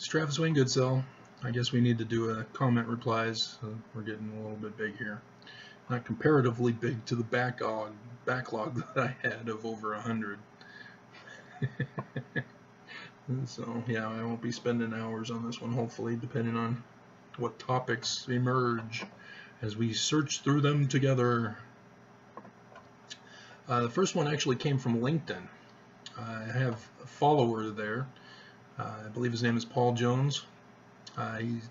Stravis Wayne Goodsell. I guess we need to do a comment replies. We're getting a little bit big here. Not comparatively big to the backlog that I had of over 100. So yeah, I won't be spending hours on this one, hopefully, depending on what topics emerge as we search through them together. The first one actually came from LinkedIn. I have a follower there. I believe his name is Paul Jones.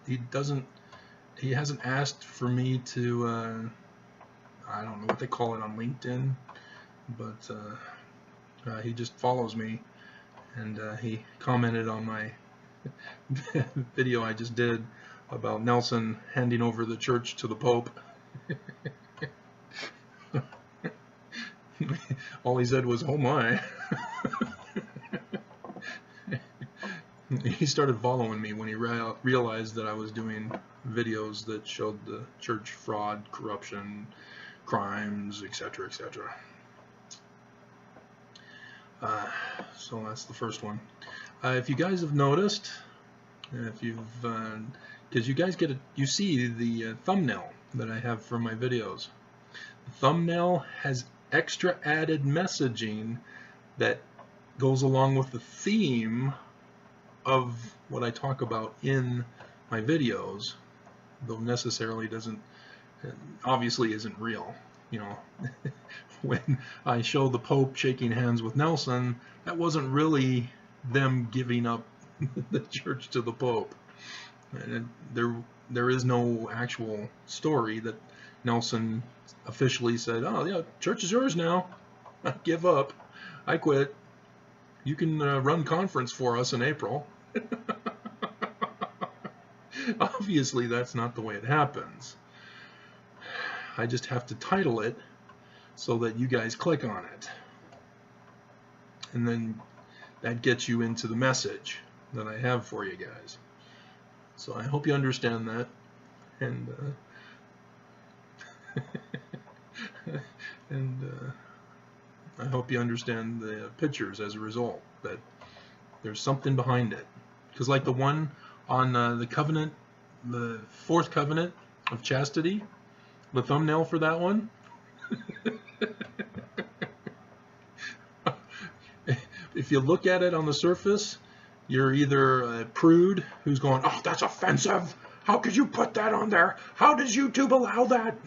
He hasn't asked for me to, I don't know what they call it on LinkedIn, but he just follows me, and he commented on my video I just did about Nelson handing over the church to the Pope. All he said was, "Oh my." He started following me when he realized that I was doing videos that showed the church fraud, corruption, crimes, etc., etc. So that's the first one. If you guys have noticed, if you've, because you guys you see the thumbnail that I have for my videos. The thumbnail has extra added messaging that goes along with the theme of what I talk about in my videos, though necessarily obviously isn't real. You know, when I show the Pope shaking hands with Nelson, that wasn't really them giving up the church to the Pope. And there is no actual story that Nelson officially said, "Oh yeah, church is yours now. I give up. I quit. You can run conference for us in April." Obviously, that's not the way it happens. I just have to title it so that you guys click on it. And then that gets you into the message that I have for you guys. So I hope you understand that. And I hope you understand the pictures as a result, that there's something behind it. Because like the one on the covenant, the fourth covenant of chastity, the thumbnail for that one, if you look at it on the surface, you're either a prude who's going, "Oh, that's offensive. How could you put that on there? How does YouTube allow that?"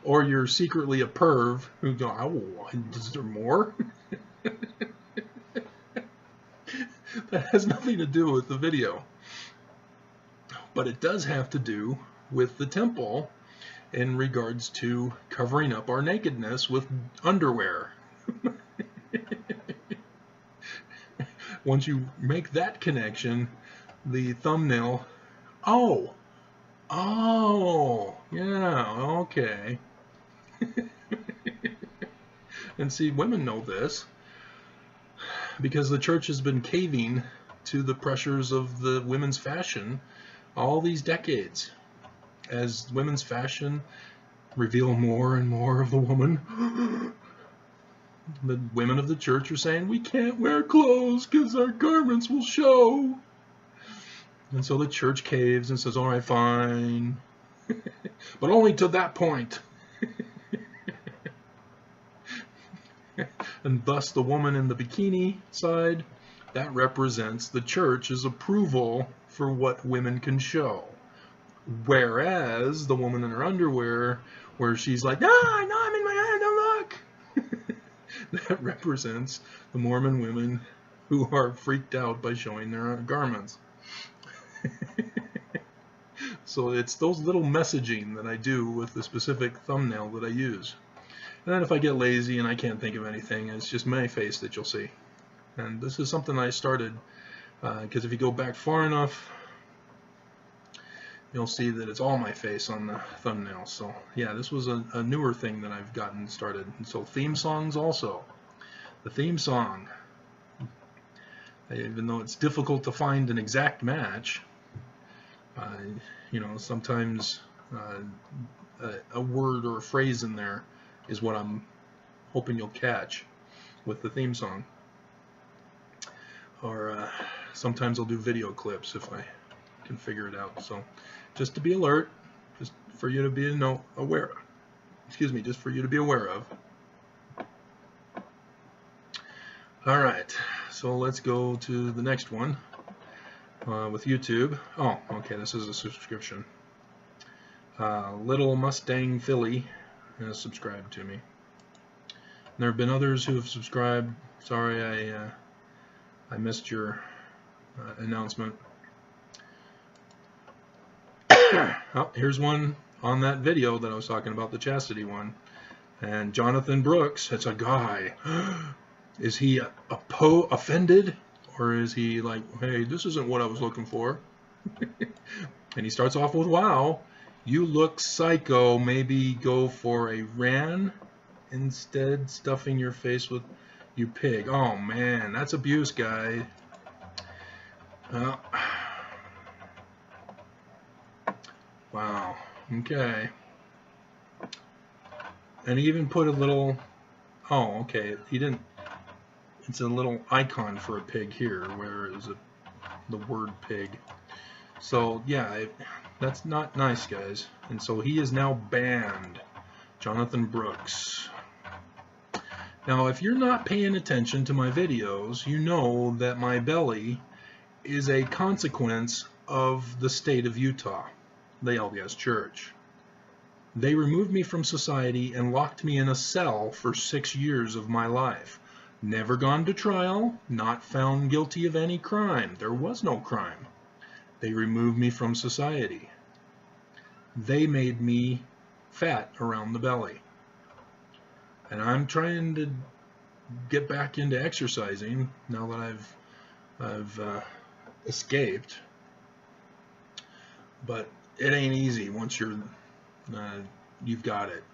Or you're secretly a perv who goes, "Oh, is there more?" That has nothing to do with the video. But it does have to do with the temple in regards to covering up our nakedness with underwear. Once you make that connection, the thumbnail, oh, yeah, okay. And see, women know this, because the church has been caving to the pressures of the women's fashion all these decades. As women's fashion reveal more and more of the woman, the women of the church are saying, "We can't wear clothes because our garments will show." And so the church caves and says, "All right, fine." But only to that point. And thus the woman in the bikini side, that represents the church's approval for what women can show. Whereas the woman in her underwear, where she's like, "No, I'm in my hand, don't look." That represents the Mormon women who are freaked out by showing their garments. So it's those little messaging that I do with the specific thumbnail that I use. And then if I get lazy and I can't think of anything, it's just my face that you'll see. And this is something I started, because if you go back far enough, you'll see that it's all my face on the thumbnail. So yeah, this was a newer thing that I've gotten started. And so theme songs also. The theme song, even though it's difficult to find an exact match, you know, sometimes a word or a phrase in there is what I'm hoping you'll catch with the theme song. or sometimes I'll do video clips if I can figure it out. So just to be alert, just for you to be aware, just for you to be aware of. All right, so let's go to the next one with YouTube. Oh, okay, this is a subscription. Little Mustang Philly has subscribed to me. There have been others who have subscribed. Sorry, I missed your announcement. Oh, here's one on that video that I was talking about, the chastity one. And Jonathan Brooks, it's a guy. Is he offended? Or is he like, hey, this isn't what I was looking for? And he starts off with, wow, you look psycho. Maybe go for a ran instead, stuffing your face with you pig. Oh, man, that's abuse, guy. Wow. Okay. And he even put a little, oh, okay, he didn't, it's a little icon for a pig here, where is it, the word pig. So, yeah, that's not nice, guys. And so he is now banned, Jonathan Brooks. Now, if you're not paying attention to my videos, you know that my belly is a consequence of the state of Utah, the LDS Church. They removed me from society and locked me in a cell for 6 years of my life. Never gone to trial, not found guilty of any crime. There was no crime. They removed me from society. They made me fat around the belly. And I'm trying to get back into exercising now that I've escaped. But it ain't easy once you've got it.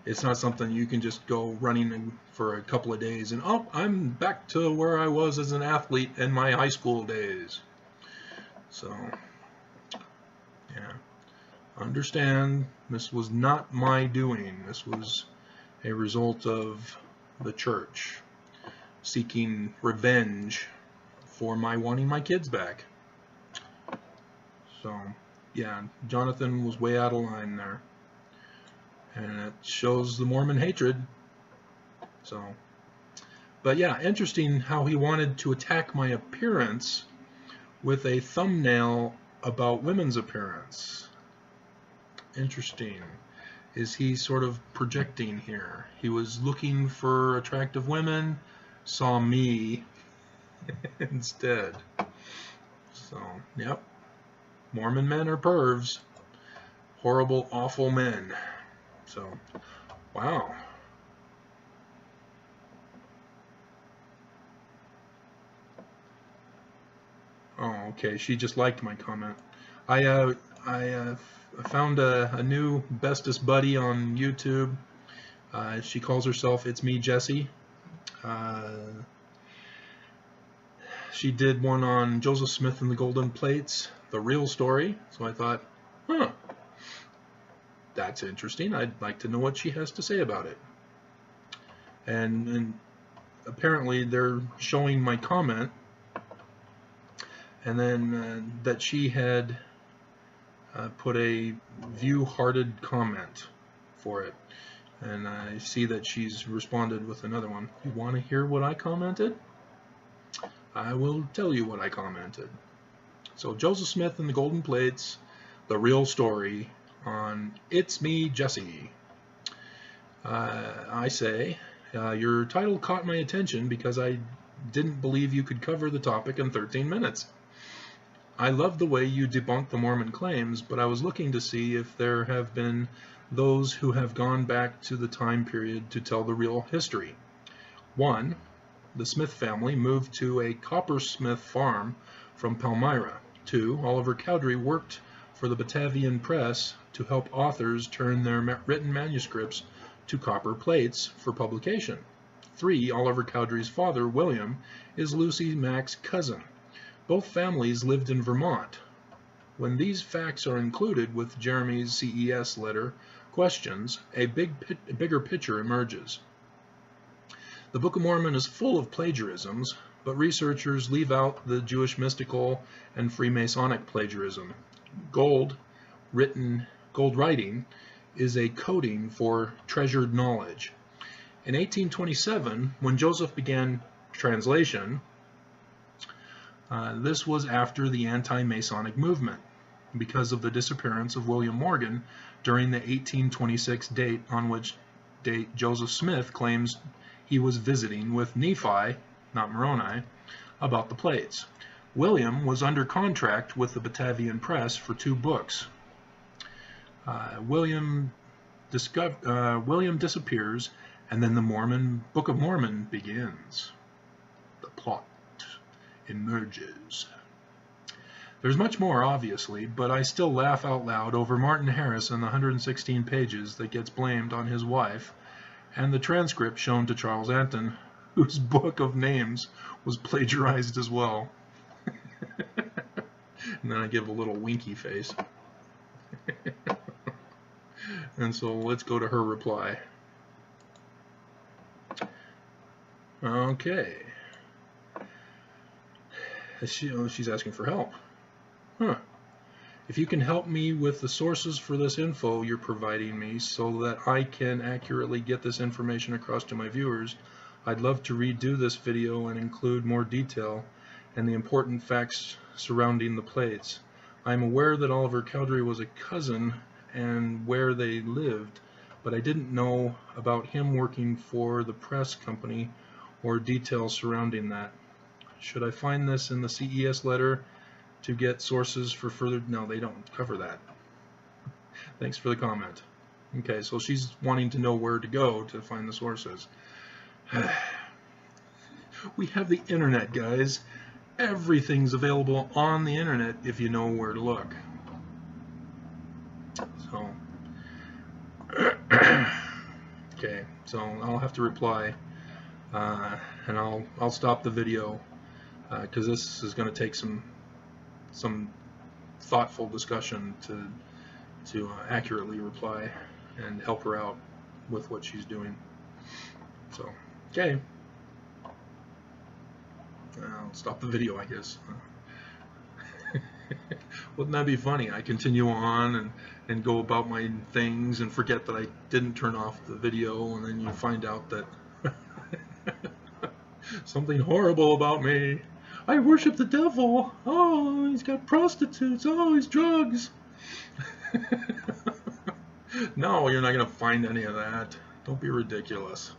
It's not something you can just go running for a couple of days and, oh, I'm back to where I was as an athlete in my high school days. So, yeah, understand this was not my doing. This was a result of the church seeking revenge for my wanting my kids back. So, yeah, Jonathan was way out of line there. And it shows the Mormon hatred. So, but yeah, interesting how he wanted to attack my appearance with a thumbnail about women's appearance. Interesting. Is he sort of projecting here? He was looking for attractive women, saw me instead. So, yep. Mormon men are pervs. Horrible, awful men. So, wow. Oh, okay. She just liked my comment. I found a new bestest buddy on YouTube. She calls herself It's Me Jessie. She did one on Joseph Smith and the Golden Plates, the real story. So I thought, huh. That's interesting. I'd like to know what she has to say about it. And apparently they're showing my comment, and then that she had put a view-hearted comment for it. And I see that she's responded with another one. You want to hear what I commented? I will tell you what I commented. So Joseph Smith and the Golden Plates, the real story, on It's Me Jessie. I say, your title caught my attention because I didn't believe you could cover the topic in 13 minutes. I love the way you debunk the Mormon claims, but I was looking to see if there have been those who have gone back to the time period to tell the real history. 1. The Smith family moved to a coppersmith farm from Palmyra. 2. Oliver Cowdery worked for the Batavian Press to help authors turn their written manuscripts to copper plates for publication. 3. Oliver Cowdery's father, William, is Lucy Mack's cousin. Both families lived in Vermont. When these facts are included with Jeremy's CES letter questions, a bigger picture emerges. The Book of Mormon is full of plagiarisms, but researchers leave out the Jewish mystical and Freemasonic plagiarism. Gold writing is a coding for treasured knowledge. In 1827, when Joseph began translation, this was after the anti-Masonic movement, because of the disappearance of William Morgan during the 1826 date on which Joseph Smith claims he was visiting with Nephi, not Moroni, about the plates. William was under contract with the Batavian Press for 2 books. William disappears, and then the Book of Mormon begins. The plot emerges. There's much more, obviously, but I still laugh out loud over Martin Harris and the 116 pages that gets blamed on his wife, and the transcript shown to Charles Anton, whose book of names was plagiarized as well. And then I give a little winky face. And so let's go to her reply. Okay. She's asking for help. Huh. If you can help me with the sources for this info you're providing me so that I can accurately get this information across to my viewers, I'd love to redo this video and include more detail and the important facts surrounding the plates. I'm aware that Oliver Cowdery was a cousin and where they lived, but I didn't know about him working for the press company or details surrounding that. Should I find this in the CES letter to get sources for further? No, they don't cover that. Thanks for the comment. Okay, so she's wanting to know where to go to find the sources. We have the internet, guys. Everything's available on the internet if you know where to look. So, okay, so I'll have to reply, and I'll stop the video because this is going to take some thoughtful discussion to accurately reply and help her out with what she's doing. So, okay. I'll stop the video, I guess. Wouldn't that be funny? I continue on and go about my things and forget that I didn't turn off the video, and then you find out that something horrible about me. I worship the devil. Oh, he's got prostitutes. Oh, he's drugs. No, you're not going to find any of that. Don't be ridiculous.